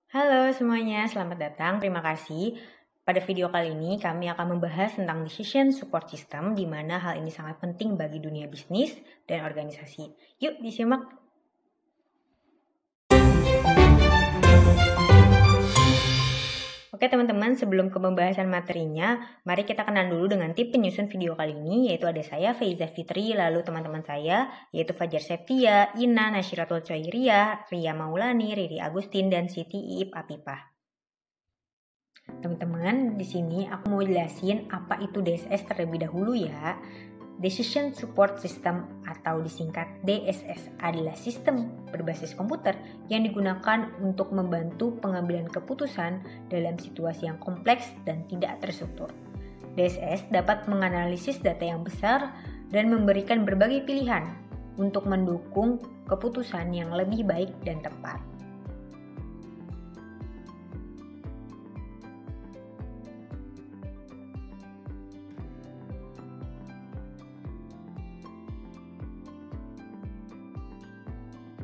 Halo semuanya, selamat datang. Terima kasih. Pada video kali ini kami akan membahas tentang Decision Support System, di mana hal ini sangat penting bagi dunia bisnis dan organisasi. Yuk disimak. Oke teman-teman, sebelum ke pembahasan materinya, mari kita kenal dulu dengan tim penyusun video kali ini, yaitu ada saya, Faiza Fitri, lalu teman-teman saya, yaitu Fajar Septia, Ina, Nasyiratul Coiria, Ria Maulani, Riri Agustin, dan Siti Iip Apipah. Teman-teman, di sini aku mau jelasin apa itu DSS terlebih dahulu ya. Decision Support System atau disingkat DSS adalah sistem berbasis komputer yang digunakan untuk membantu pengambilan keputusan dalam situasi yang kompleks dan tidak terstruktur. DSS dapat menganalisis data yang besar dan memberikan berbagai pilihan untuk mendukung keputusan yang lebih baik dan tepat.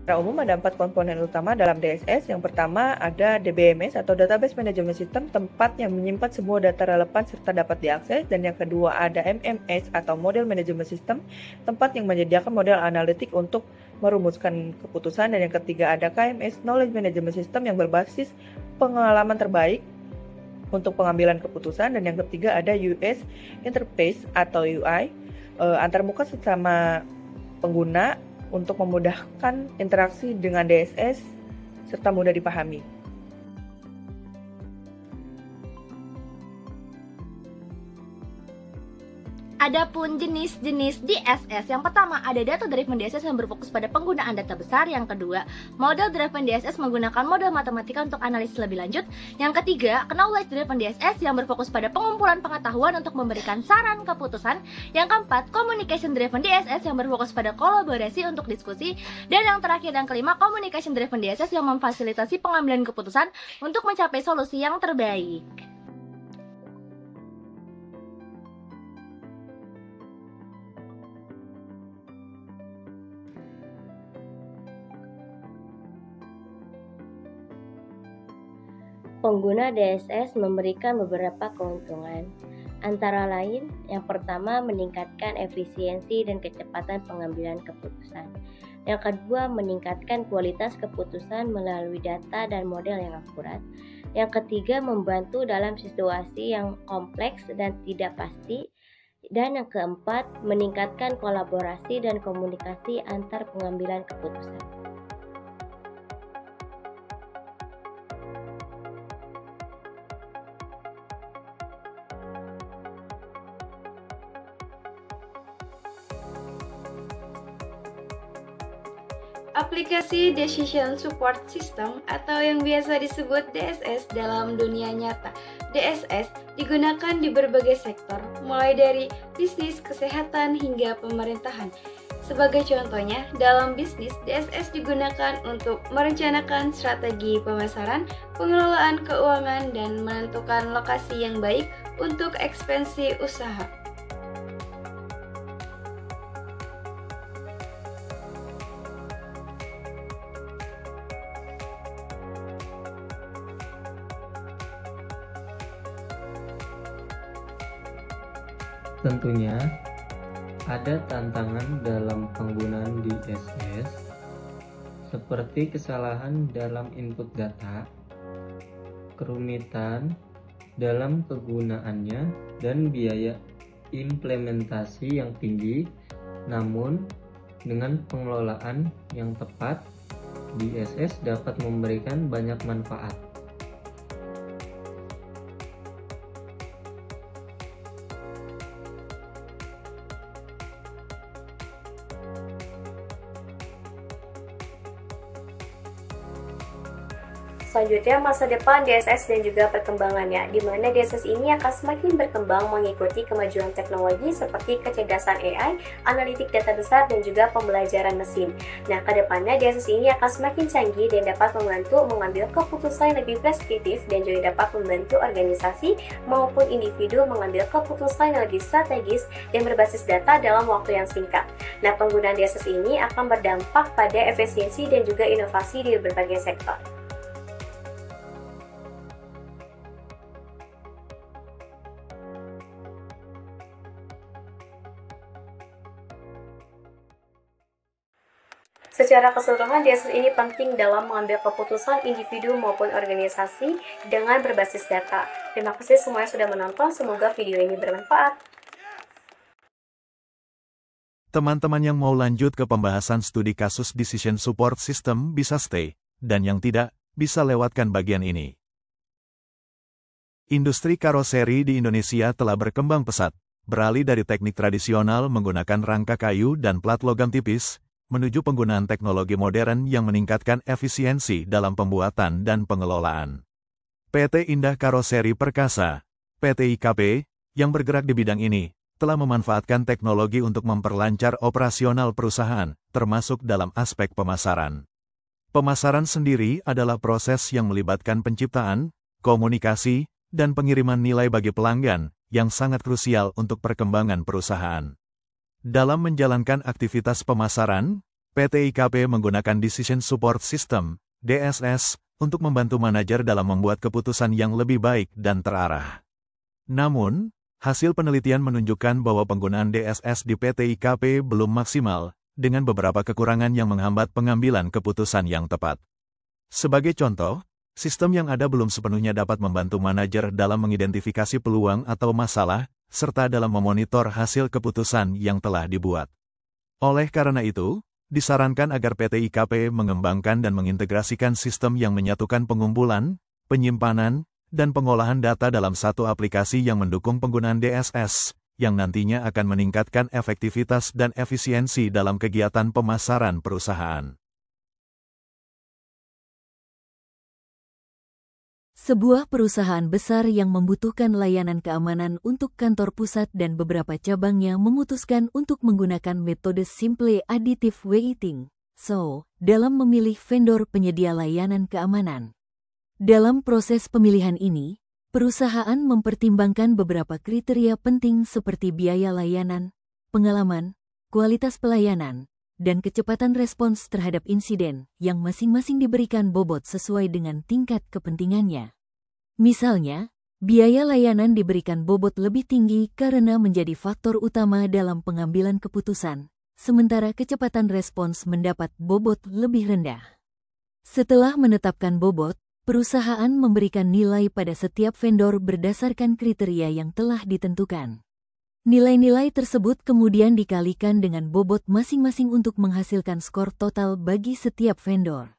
Secara umum ada 4 komponen utama dalam DSS. Yang pertama ada DBMS atau Database Management System, tempat yang menyimpan semua data relevan serta dapat diakses. Dan yang kedua ada MMS atau Model Management System, tempat yang menyediakan model analitik untuk merumuskan keputusan. Dan yang ketiga ada KMS, Knowledge Management System, yang berbasis pengalaman terbaik untuk pengambilan keputusan. Dan yang ketiga ada US Interface atau UI, antarmuka sesama pengguna untuk memudahkan interaksi dengan DSS serta mudah dipahami. Adapun jenis-jenis DSS, yang pertama ada Data Driven DSS yang berfokus pada penggunaan data besar. Yang kedua, Model Driven DSS menggunakan model matematika untuk analisis lebih lanjut. Yang ketiga, Knowledge Driven DSS yang berfokus pada pengumpulan pengetahuan untuk memberikan saran keputusan. Yang keempat, Communication Driven DSS yang berfokus pada kolaborasi untuk diskusi. Dan yang terakhir dan kelima, Communication Driven DSS yang memfasilitasi pengambilan keputusan untuk mencapai solusi yang terbaik. Pengguna DSS memberikan beberapa keuntungan, antara lain yang pertama meningkatkan efisiensi dan kecepatan pengambilan keputusan. Yang kedua meningkatkan kualitas keputusan melalui data dan model yang akurat. Yang ketiga membantu dalam situasi yang kompleks dan tidak pasti. Dan yang keempat meningkatkan kolaborasi dan komunikasi antar pengambilan keputusan. Aplikasi Decision Support System atau yang biasa disebut DSS dalam dunia nyata. DSS digunakan di berbagai sektor, mulai dari bisnis, kesehatan, hingga pemerintahan. Sebagai contohnya, dalam bisnis, DSS digunakan untuk merencanakan strategi pemasaran, pengelolaan keuangan, dan menentukan lokasi yang baik untuk ekspansi usaha. Tentunya ada tantangan dalam penggunaan DSS seperti kesalahan dalam input data, kerumitan dalam kegunaannya, dan biaya implementasi yang tinggi. Namun dengan pengelolaan yang tepat, DSS dapat memberikan banyak manfaat. Selanjutnya, masa depan DSS dan juga perkembangannya, di mana DSS ini akan semakin berkembang mengikuti kemajuan teknologi seperti kecerdasan AI, analitik data besar, dan juga pembelajaran mesin. Nah, ke depannya DSS ini akan semakin canggih dan dapat membantu mengambil keputusan yang lebih preskriptif dan juga dapat membantu organisasi maupun individu mengambil keputusan yang lebih strategis dan berbasis data dalam waktu yang singkat. Nah, penggunaan DSS ini akan berdampak pada efisiensi dan juga inovasi di berbagai sektor. Secara keseluruhan, DSS ini penting dalam mengambil keputusan individu maupun organisasi dengan berbasis data. Terima kasih semuanya sudah menonton, semoga video ini bermanfaat. Teman-teman yang mau lanjut ke pembahasan studi kasus Decision Support System bisa stay, dan yang tidak, bisa lewatkan bagian ini. Industri karoseri di Indonesia telah berkembang pesat, beralih dari teknik tradisional menggunakan rangka kayu dan plat logam tipis, menuju penggunaan teknologi modern yang meningkatkan efisiensi dalam pembuatan dan pengelolaan. PT Indah Karoseri Perkasa, PT IKP, yang bergerak di bidang ini, telah memanfaatkan teknologi untuk memperlancar operasional perusahaan, termasuk dalam aspek pemasaran. Pemasaran sendiri adalah proses yang melibatkan penciptaan, komunikasi, dan pengiriman nilai bagi pelanggan, yang sangat krusial untuk perkembangan perusahaan. Dalam menjalankan aktivitas pemasaran, PT IKP menggunakan Decision Support System, DSS, untuk membantu manajer dalam membuat keputusan yang lebih baik dan terarah. Namun, hasil penelitian menunjukkan bahwa penggunaan DSS di PT IKP belum maksimal, dengan beberapa kekurangan yang menghambat pengambilan keputusan yang tepat. Sebagai contoh, sistem yang ada belum sepenuhnya dapat membantu manajer dalam mengidentifikasi peluang atau masalah, serta dalam memonitor hasil keputusan yang telah dibuat. Oleh karena itu, disarankan agar PT IKP mengembangkan dan mengintegrasikan sistem yang menyatukan pengumpulan, penyimpanan, dan pengolahan data dalam satu aplikasi yang mendukung penggunaan DSS, yang nantinya akan meningkatkan efektivitas dan efisiensi dalam kegiatan pemasaran perusahaan. Sebuah perusahaan besar yang membutuhkan layanan keamanan untuk kantor pusat dan beberapa cabangnya memutuskan untuk menggunakan metode Simple Additive Weighting, SAW, dalam memilih vendor penyedia layanan keamanan. Dalam proses pemilihan ini, perusahaan mempertimbangkan beberapa kriteria penting seperti biaya layanan, pengalaman, kualitas pelayanan, dan kecepatan respons terhadap insiden yang masing-masing diberikan bobot sesuai dengan tingkat kepentingannya. Misalnya, biaya layanan diberikan bobot lebih tinggi karena menjadi faktor utama dalam pengambilan keputusan, sementara kecepatan respons mendapat bobot lebih rendah. Setelah menetapkan bobot, perusahaan memberikan nilai pada setiap vendor berdasarkan kriteria yang telah ditentukan. Nilai-nilai tersebut kemudian dikalikan dengan bobot masing-masing untuk menghasilkan skor total bagi setiap vendor.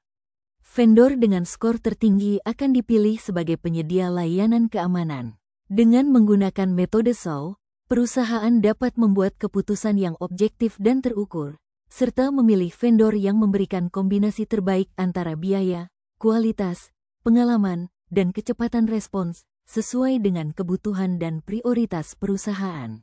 Vendor dengan skor tertinggi akan dipilih sebagai penyedia layanan keamanan. Dengan menggunakan metode SAW, perusahaan dapat membuat keputusan yang objektif dan terukur, serta memilih vendor yang memberikan kombinasi terbaik antara biaya, kualitas, pengalaman, dan kecepatan respons, sesuai dengan kebutuhan dan prioritas perusahaan.